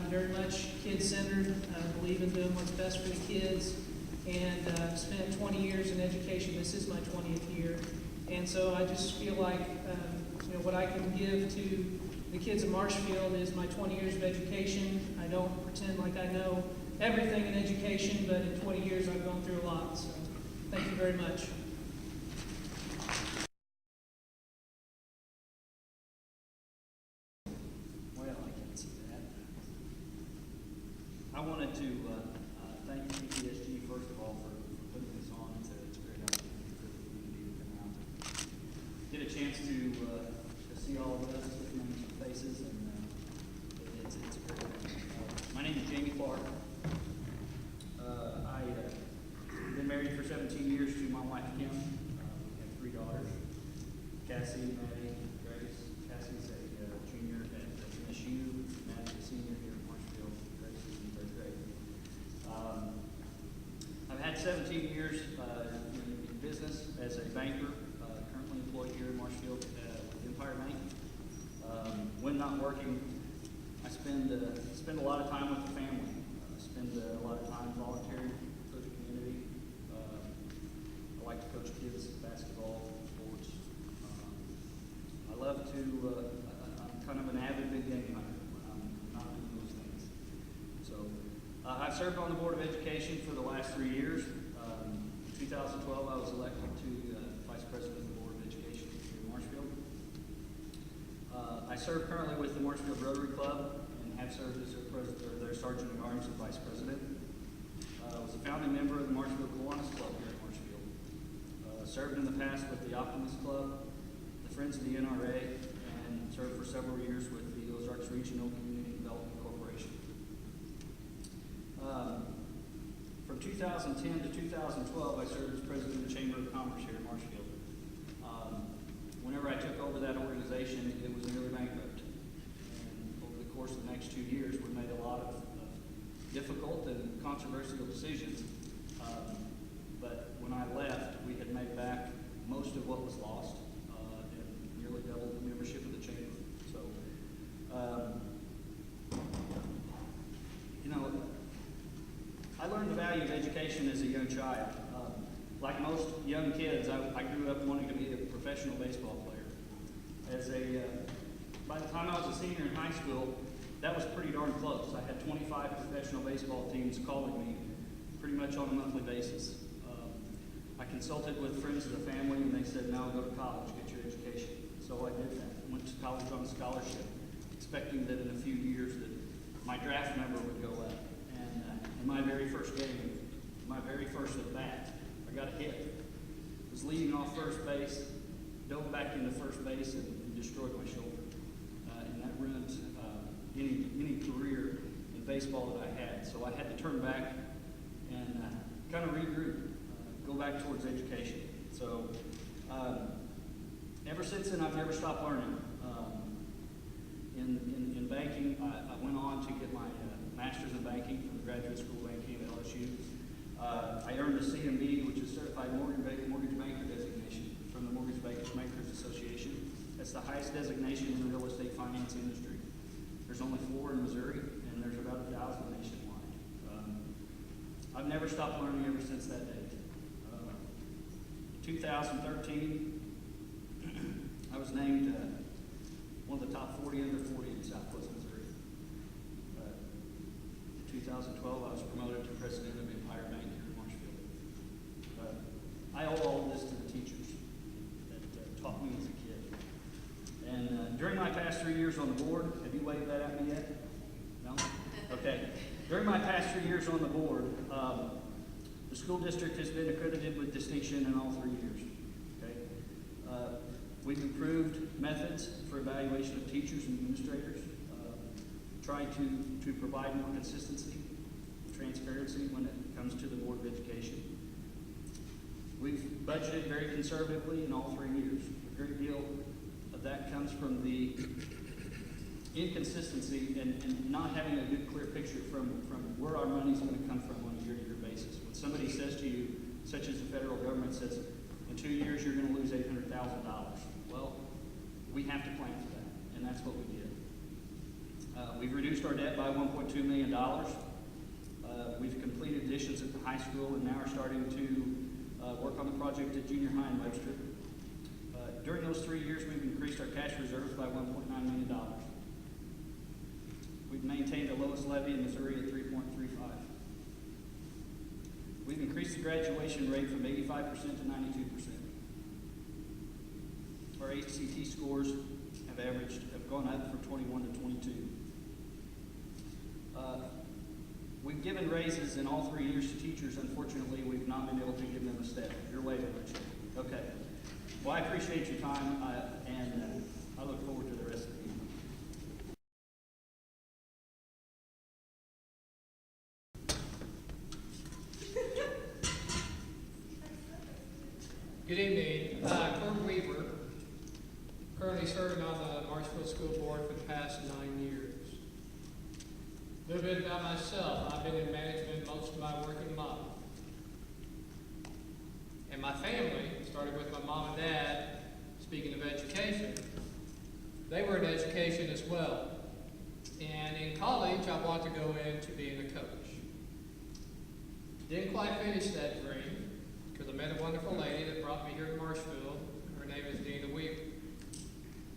very much kid-centered. I believe in doing what's best for the kids, and I've spent 20 years in education. This is my 20th year, and so I just feel like what I can give to the kids of Marshfield is my 20 years of education. I don't pretend like I know everything in education, but in 20 years I've gone through a lot. So thank you very much. Well, I can't see that. I wanted to thank TJSG first of all for putting this on. It's a great opportunity for the community to come out and get a chance to see all of us, get to know some faces, and it's a great thing. My name is Jamie Clark. I've been married for 17 years to my wife Kim. We have 3 daughters, Cassie, Maddie, Grace. Cassie's a junior at MSU, Maddie's a senior here at Marshfield. Grace is in 3rd grade. I've had 17 years in business as a banker, currently employed here in Marshfield with Empire Bank. When not working, I spend a lot of time with the family. Spend a lot of time volunteering for the community. I like to coach kids basketball, sports. I love to, I'm kind of an avid big game hunter when I'm not doing those things. So I've served on the Board of Education for the last 3 years. In 2012, I was elected to Vice President of the Board of Education here in Marshfield. I serve currently with the Marshfield Rotary Club and have served as their Sergeant of Arms and Vice President. I was a founding member of the Marshfield Kiwanis Club here at Marshfield. Served in the past with the Optimist Club, the Friends of the NRA, and served for several years with the Ozarks Regional Community Development Corporation. From 2010 to 2012, I served as President of the Chamber of Commerce here at Marshfield. Whenever I took over that organization, it was nearly bankrupt. And over the course of the next 2 years, we made a lot of difficult and controversial decisions. But when I left, we had made back most of what was lost and nearly doubled the membership of the chamber. So, I learned the value of education as a young child. Like most young kids, I grew up wanting to be a professional baseball player. By the time I was a senior in high school, that was pretty darn close. I had 25 professional baseball teams calling me pretty much on a monthly basis. I consulted with friends of the family, and they said, "No, go to college, get your education." So I did that. Went to college on a scholarship, expecting that in a few years that my draft number would go up. And in my very first game, my very first at bat, I got a hit. Was leading off first base, dove back into first base, and destroyed my shoulder. And that ruined any career in baseball that I had. So I had to turn back and kind of regroup, go back towards education. So ever since then, I've never stopped learning. In banking, I went on to get my master's in banking from the Graduate School of Banking at LSU. I earned a CMB, which is Certified Mortgage Banker designation from the Mortgage Bankers Association. That's the highest designation in the real estate finance industry. There's only 4 in Missouri, and there's about 1,000 nationwide. I've never stopped learning ever since that date. 2013, I was named one of the top 40 under 40 in Southwest Missouri. In 2012, I was promoted to president of Empire Bank here in Marshfield. I owe all of this to the teachers that taught me as a kid. And during my past 3 years on the board, have you waved that at me yet? No? Okay. During my past 3 years on the board, the school district has been accredited with distinction in all 3 years. Okay? We've improved methods for evaluation of teachers and administrators, tried to provide more consistency, transparency when it comes to the Board of Education. We've budgeted very conservatively in all 3 years. A great deal of that comes from the inconsistency and not having a good, clear picture from where our money's going to come from on a year-to-year basis. When somebody says to you, such as the federal government says, in 2 years you're going to lose $800,000. Well, we have to plan for that, and that's what we did. We've reduced our debt by $1.2 million. We've completed additions at the high school and now are starting to work on the project at junior high in Webster. During those 3 years, we've increased our cash reserves by $1.9 million. We've maintained the lowest levy in Missouri at 3.35. We've increased the graduation rate from 85% to 92%. Our ACT scores have gone up from 21 to 22. We've given raises in all 3 years to teachers. Unfortunately, we've not been able to give them a step. You're waving, Richard. Okay. Well, I appreciate your time, and I look forward to the rest of the evening. Good evening. Curt Weaver, currently serving on the Marshfield School Board for the past 9 years. A little bit about myself. I've been in management most of my working life. And my family, started with my mom and dad, speaking of education, they were in education as well. And in college, I wanted to go into being a coach. Didn't quite finish that dream, because I met a wonderful lady that brought me here to Marshfield. Her name is Curt Weaver.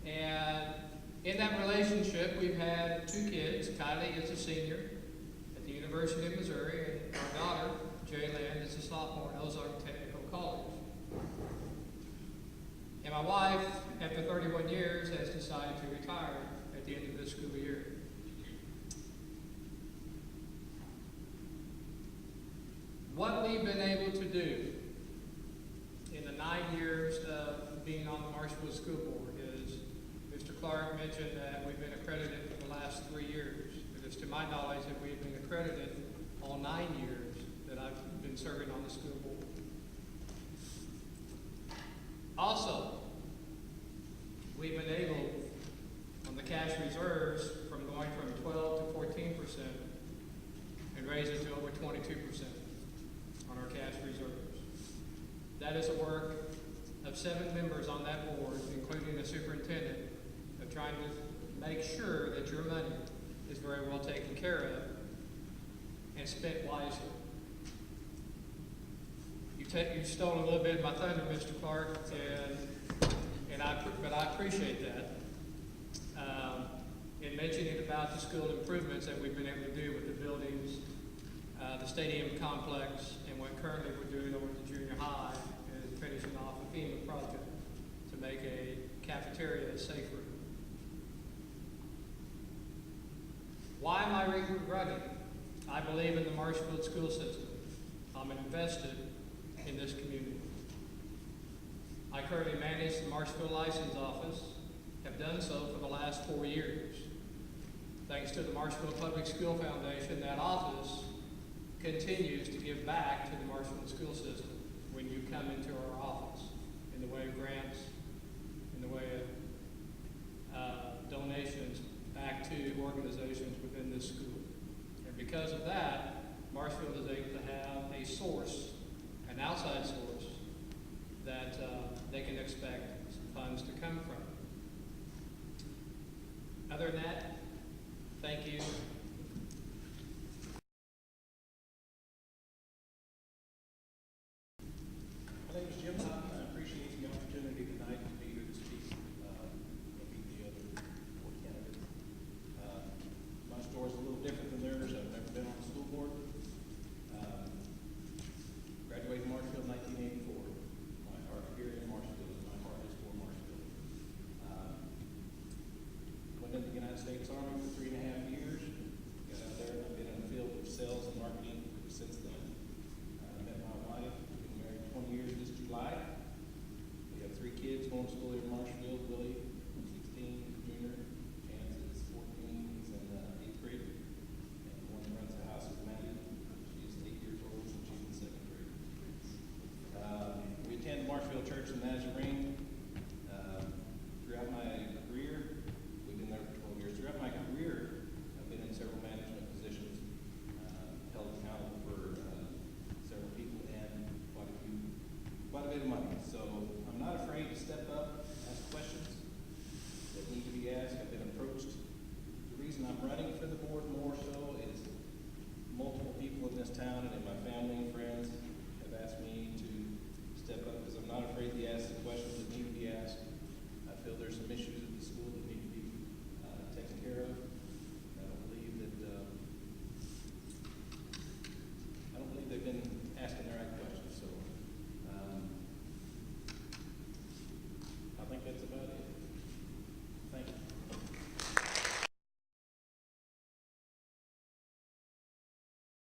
And in that relationship, we've had 2 kids. Kylie is a senior at the University of Missouri, and our daughter, Jaylen, is a sophomore at Ozark Technical College. And my wife, after 31 years, has decided to retire at the end of this school year. What we've been able to do in the 9 years of being on the Marshfield School Board is, Mr. Clark mentioned that we've been accredited for the last 3 years. It is to my knowledge that we've been accredited all 9 years that I've been serving on the school board. Also, we've been able, on the cash reserves, from going from 12 to 14% and raise it to over 22% on our cash reserves. That is a work of 7 members on that board, including the superintendent, of trying to make sure that your money is very well taken care of and spent wisely. You stole a little bit of my thunder, Mr. Clark, but I appreciate that. In mentioning about the school improvements that we've been able to do with the buildings, the stadium complex, and what currently we're doing over at the junior high is finishing off a FEMA project to make a cafeteria safer. Why am I running? I believe in the Marshfield school system. I'm invested in this community. I currently manage the Marshfield License Office, have done so for the last 4 years. Thanks to the Marshfield Public School Foundation, that office continues to give back to the Marshfield school system when you come into our office in the way of grants, in the way of donations back to organizations within this school. And because of that, Marshfield is able to have a source, an outside source, that they can expect some funds to come from. Other than that, thank you. My name is Jim Totten. I appreciate the opportunity tonight to be here to speak and meet the other board candidates. My story is a little different than theirs. I've never been on the school board. Graduated Marshfield in 1984. My heart here in Marshfield is my heart is for Marshfield. Went into the United States Army for 3.5 years. Got out there and I've been in the field of sales and marketing since then. I met my wife. We've been married 20 years this July. We have 3 kids going to school here in Marshfield. Willie, 16, junior. Chance is 14. He's in 8th grade. And the one that runs the house is Maddie. She's 8 years old and she's in 2nd grade. We attend Marshfield Church in Nazarene. Throughout my career, we've been there for 12 years. Throughout my career, I've been in several management positions, held accountable for several people and quite a bit of money. So I'm not afraid to step up, ask questions that need to be asked. I've been approached 3 reason I'm running for the board more so